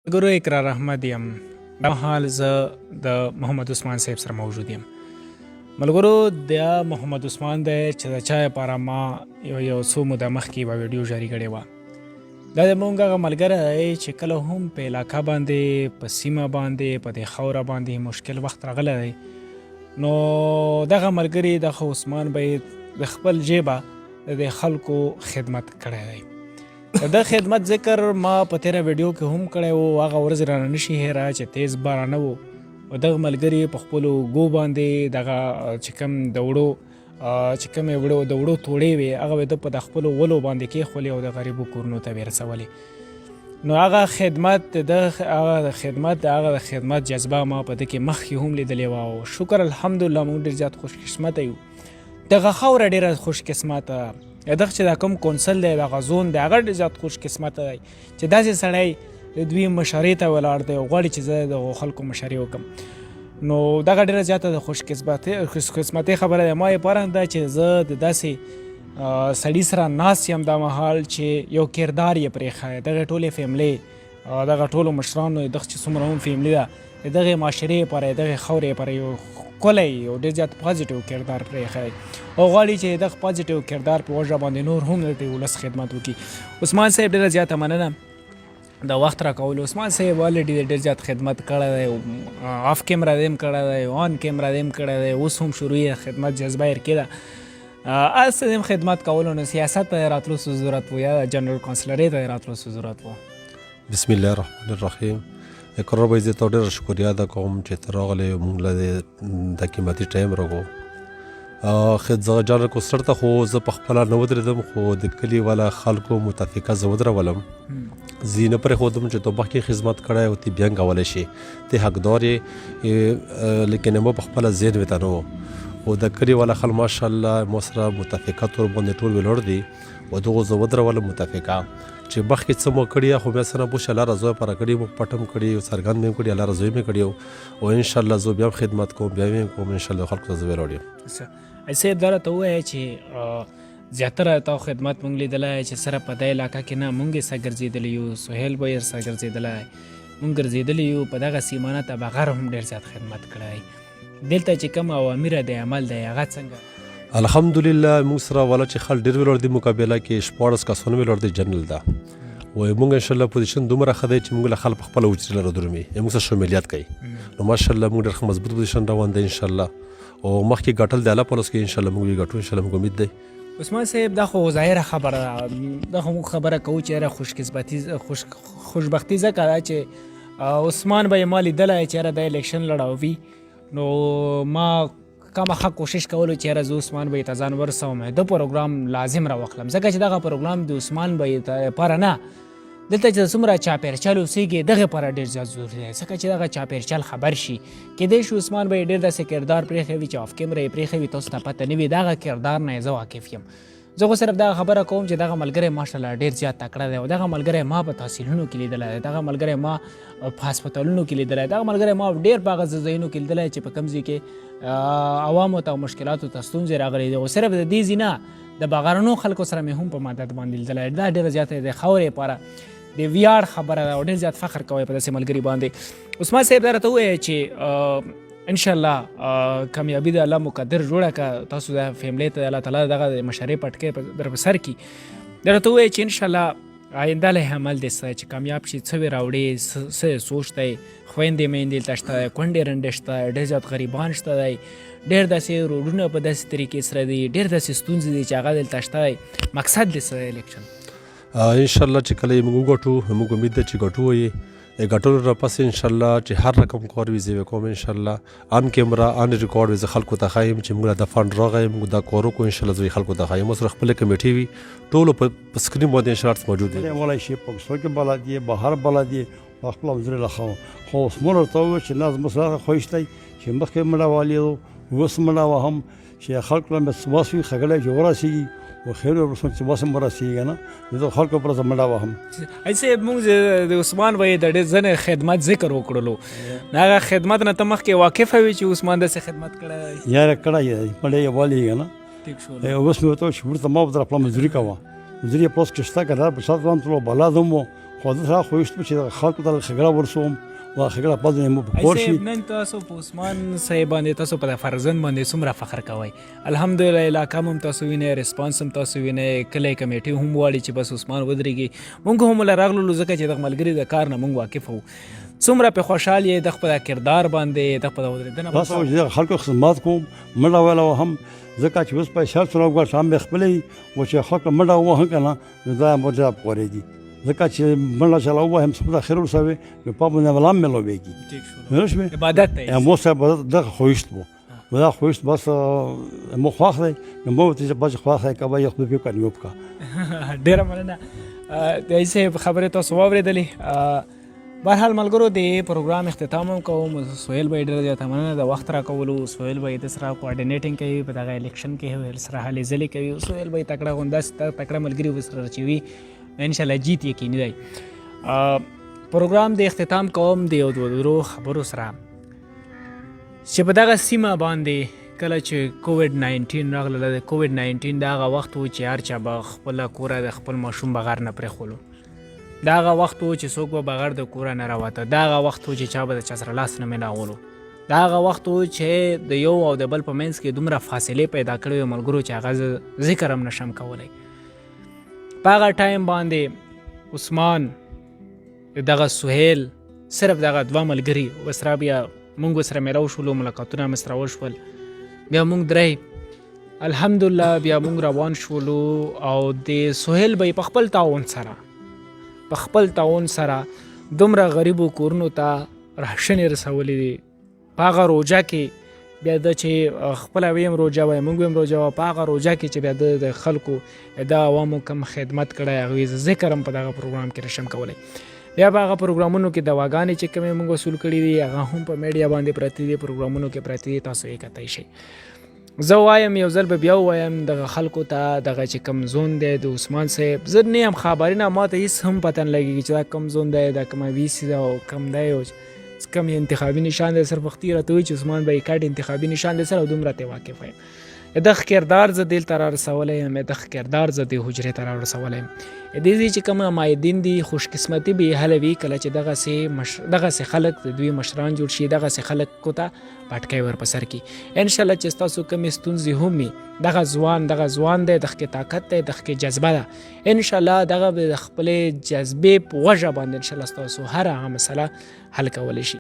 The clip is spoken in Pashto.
ګورو اقرار احمد یم. دا مهال زه د محمد عثمان صاحب سره موجود یم. ملګرو دا محمد عثمان دی چې د چا لپاره ما یو څو موده مخکې یوه ویډیو جاري کړې وه. دا زموږ هغه ملګری دی چې کله هم په علاقه باندې، په سیمه باندې، په دې خاوره باندې مشکل وخت راغلی دی، نو دغه ملګري دغه عثمان به د خپل جیبه د دې خلکو خدمت کړی دی. د خدمت ذکر ما په تیره ویډیو کې هم کړی و. هغه ورځ رانه نشي هیره چې تیز بارانه و او دغه ملګري په خپلو اوږو باندې دغه چې کوم د وړو د وړو توړې وې هغه به د په د خپلو ولو باندې کېښولې او د غریبو کورونو ته به یې رسولې. نو هغه خدمت جذبه ما په ده کې مخکې هم لیدلې وه او شکر الحمدلله موږ ډېر زیات خوشقسمته یو. دغه خاوره ډېره خوشقسمته دغه چې دا کوم کونسل دی دغه زون دی هغه ډېر زیات خوشقسمته دی چې داسې سړی د دوی مشرۍ ته ولاړ دی او غواړي چې زه د خلکو مشري وکړم. نو دغه ډېره زیاته د خوشقسمتۍ خبره ده. ما لپاره دا چې زه د داسې سړي سره ناست یم دا مهال چې یو کردار یې پرېښی دغه ټولې فیملۍ دغه ټولو مشرانو دغه چې څومره هم فیملي ده د دغې معاشرې لپاره دغې خاورې لپاره یو ښکلی او ډېر زیات پازیټیو کردار پرېښی او غواړي چې دغه پازیټیو کردار په وجه باندې نور هم د دې ولس خدمت وکړي. عثمان صاحب ډېره زیاته مننه د وخت راکولو. عثمان صاحب الریډي ډېر زیات خدمت کړی دی، آف کیمرا دې هم کړی دی، آن کیمرا دې هم کړی دی، اوس هم شروع یې خدمت جذبه یې کېده. هسې دې هم خدمت کولو نو سیاست ته یې راتلو څه ضرورت و یا جنرال کانسلرۍ ته یې راتلو څه ضرورت و؟ بسم الله الرحمن الرحیم. اقرار به زه ته ډېره شکریه ادا کوم چې ته راغلی موږ له د قیمتي ټایم راکړو. زه جنرال کانسلر ته خو زه په خپله نه ودرېدم خو د کلي والا خلکو متفقه زه ودرولم. زه یې نه پرېښودم چې ته مخکې خدمت کړی او ته بیا هم کولی شي، ته حقدار یې، لیکن ما په خپله ذهن مې ته نه و او د کلي والا خلک ماشاءالله ما سره متفقه طور باندې ټول ولاړ دي او دغو زه ودرولم متفقه چې مخکې څه مو کړي خو بیا څه نه پوښ الله رضا لپاره کړي مو پټم کړي څرګند مې هم کړي الله رضا مې کړي او انشاءالله زه بیا هم خدمت کوم بیا هم کوم انشاءالله خلکو ته زه ولاړ یم. صاحب دا راته ووایه چې زیاتره تا خدمت موږ لیدلی چې سره په دې علاقه کې نه موږ یې سره ګرځېدلي یو، سهیل به یې سره ګرځېدلی موږ ګرځېدلي یو، په دغه سیمانه تبغر هم ډېر زیات خدمت کړی. دلته چې کوم اوامره دی عمل دی هغه څنګه؟ الحمدلله موږ سره والا چې خل ډېر ولاړ دي مقابله کې 14 کسان ولاړ دي جنرال ده وایي موږ انشاءالله پوزیشن دومره ښه دی چې موږ له خلک خپله وجري لره درومي موږ سره شمولیت کوي. نو ماشاءالله موږ ډېر ښه مضبوط پوزیشن روان دی انشاءالله او مخکې ګټل د الله په لاس کې انشاءالله موږ یې ګټو انشاءالله موږ امید دی. عثمان صاحب دا خو ظاهره خبره دا خو موږ خبره کوو چې یاره خوشبختي ځکه ده چې عثمان به یې ما لیدلی چې یاره د الیکشن لړاوي نو ما خامخا کوشش کولو چې یاره زه عثمان به یې ته ځان ورسوم د پروګرام لازم راوخلم ځکه چې دغه پروګرام د عثمان به یې لپاره نه دلته چې څومره چاپېرچل اوسېږي دغې لپاره ډېر زیات ضروري دی ځکه چې دغه چاپېرچل خبر شي کیدای شي عثمان به یې ډېر داسې کردار پرېښی وي چې آف کیمره یې پرېښی وي تاسو ته پته نه وي دغه کردار نه یې زه واقف یم. زه خو صرف دغه خبره کوم چې دغه ملګری ماشاءالله ډېر زیات تکړه دی او دغه ملګری ما په تحصیلونو کې لیدلی دی، دغه ملګری ما په هسپتالونو کې لیدلی، دغه ملګری ما ډېر په هغه ځایونو کې لیدلی چې په کوم ځای کې عوامو ته او مشکلاتو ته ستونزې راغلي دي او صرف د دې ځای نه د بغرنو خلکو سره مې هم په مدد باندې لیدلی. دا ډېره زیاته د خاورې لپاره د ویاړ خبره ده او ډېر زیات فخر کوی په داسې ملګري باندې. عثمان صاحب دا راته ووایه چې انشاءالله کامیابي د الله مقدر جوړه که تاسو د فیملۍ ته الله تعالی دغه د مشرۍ پټکۍ در په سر کړي. دا راته ووایه چې انشاءالله آینده له عمل دی څه چې کامیاب شي څه یې راوړي څه سوچ دی خویندې میندې دلته شته کونډې رنډې شته ډېر زیات غریبان شته دی ډېر داسې روډونه په داسې طریقې سره دي ډېر داسې ستونزې دي چې هغه دلته شته دی. مقصد دی څه الیکشن انشاءالله چې کله یې موږ وګټو موږ امید ده چې ګټو یې ګټلو راپسې انشاءالله چې هر رقم کار وي زه به کوم انشاءالله آن کیمرا آن ریکارډ وي زه خلکو ته ښایم چې موږ د فنډ راغی موږ دا کار وکړو انشاءالله زه خلکو ته ښایم سره خپله کمیټې وي ټولو په سکرین باندې انشاءالله موجود دي ولی شي په پښتو کې بلد یې بهر بلد یې په خپله وزرې لخوا خو عثمان ورته وویل چې ناز مسله خوښ دی چې مخکې مړه والي اوس مړه وهم چې خلکو له مې سواس وي ښه چې ورسېږي و خیر ورسون چې واسم ورسېږي نه زه خلکو پر زه مړه وهم. ای صاحب موږ د عثمان به د ډېر ځنې خدمت ذکر وکړلو هغه خدمت نه ته مخکې واقفه وي چې عثمان داسې خدمت کړی یاره کړی یې مړی یې والېږي نه اوس مې ورته وویل چې ورته ما به در خپله مزدوري کوه مزدوري یې پلس کې شته که دا په شاته ځان تلو بلد هم و خو زه سره خوښ یم چې د خلکو ته ښېګړه ورسوم او ښېګړه پس مو په کور شي. نن تاسو په عثمان صاحب باندې تاسو په فرزند باندې څومره فخر کوئ؟ الحمدلله علاقه هم تاسو وینئ، ریسپانس هم تاسو وینئ، کلی کمیټي هم غواړي چې بس عثمان ودرېږي. موږ هم له راغلو ځکه چې د ملګري د کار نه موږ واقف وو. څومره په خوشحال یې د خپل کردار باندې د خپل ودرېدنه بس او چې خلکو خدمت کوم منډه ویله هم ځکه چې اوس په شرط سره وګړ شام خپلې و چې خلک منډه ووهم که نه دا مجاب پورېږي ځکه چې منډه چلا ووهم څومره خیر ورسوي نو په باندې ولام میلوېږي نو شوې عبادت دی مو سره دغه خوښت مو دا خوښت بس مو خواخ دی نو مو ته چې بچ خواخ دی کوي خپل په کنيو کا ډېره مننه. د ایسه خبرې تاسو واورېدلې. بهرحال ملګرو د پروګرام اختتام هم کوم. سهیل بھائی ډېره زیاته مننه د وخت راکولو. سهیل بھائی د سره کوارډینیټینګ کوي په دغه الیکشن کې سره هلې ځلې کوي. سهیل بھائی تکړه غونډه تکړه ملګري ورسره رچوي انشاءالله جیت یقیني دی. پروګرام د اختتام کوم د یو دوه خبرو سره چې په دغه سیمه باندې کله چې کووډ 19 راغله. د کووډ 19 د هغه وخت و چې هر چا به خپله کوره د خپل ماشوم بغیر نه پرېښولو. دا هغه وخت و چې څوک به بغیر د کوره نه راوته. دا هغه وخت و چې چا به د چا سره لاس نه میناغولو. دا هغه وخت و چې د یو او د بل په منځ کې دومره فاصلې پیدا کړې وې ملګرو چې هغه ذکر هم نشم کولی. په هغه ټایم باندې عثمان دغه سهیل صرف دغه دوه ملګري ورسره بیا موږ ورسره میلاو شولو، ملاقاتونه مې سره وشول. بیا موږ درې الحمدلله بیا موږ روان شولو او د سهیل به په خپل تعاون سره دومره غریبو کورونو ته راشنې رسولې دي. په هغه روژه کې بیا د چې خپله ویم روژه وایي موږ ویم روژه وه. په هغه روژه کې چې بیا د خلکو د عوامو کم خدمت کړی هغوی ذکر هم په دغه پروګرام کې نشم کولی. بیا په هغه پروګرامونو کې دواګانې چې کومې موږ وصول کړي دي هغه هم په میډیا باندې پرتې دي، پروګرامونو کې پرتې دي، تاسو یې کتلی شئ. زه وایم یو ځل به بیا ووایم دغه خلکو ته دغه چې کم زون دی د عثمان صاحب زه نه یم خبرینه، ما ته هېڅ هم پته نه لګېږي چې دا کم زون دی، دا کومه ویسي ده او کم دی او کم انتخابي نشان دی. صرف وختي راته وایي چې عثمان به یې کاټ انتخابي نشان دی سره او دومره ته واقف یم. دغه کردار زه دلته را رسولی یم، دغه کردار زه دې حجرې ته را رسولی یم. دې ځای چې کوم مایدین دي خوش قسمتي به یې هله وي کله چې دغسې خلک د دوی مشران جوړ شي، دغسې خلکو ته پټکی ور په سر کړي. انشاءالله چې ستاسو کومې ستونزې هم وي دغه ځوان دی، دغه کې طاقت دی، دغه کې جذبه ده. انشاءالله دغه به د خپلې جذبې په وجه باندې انشاءالله ستاسو هر هغه مسله حل کولی شي.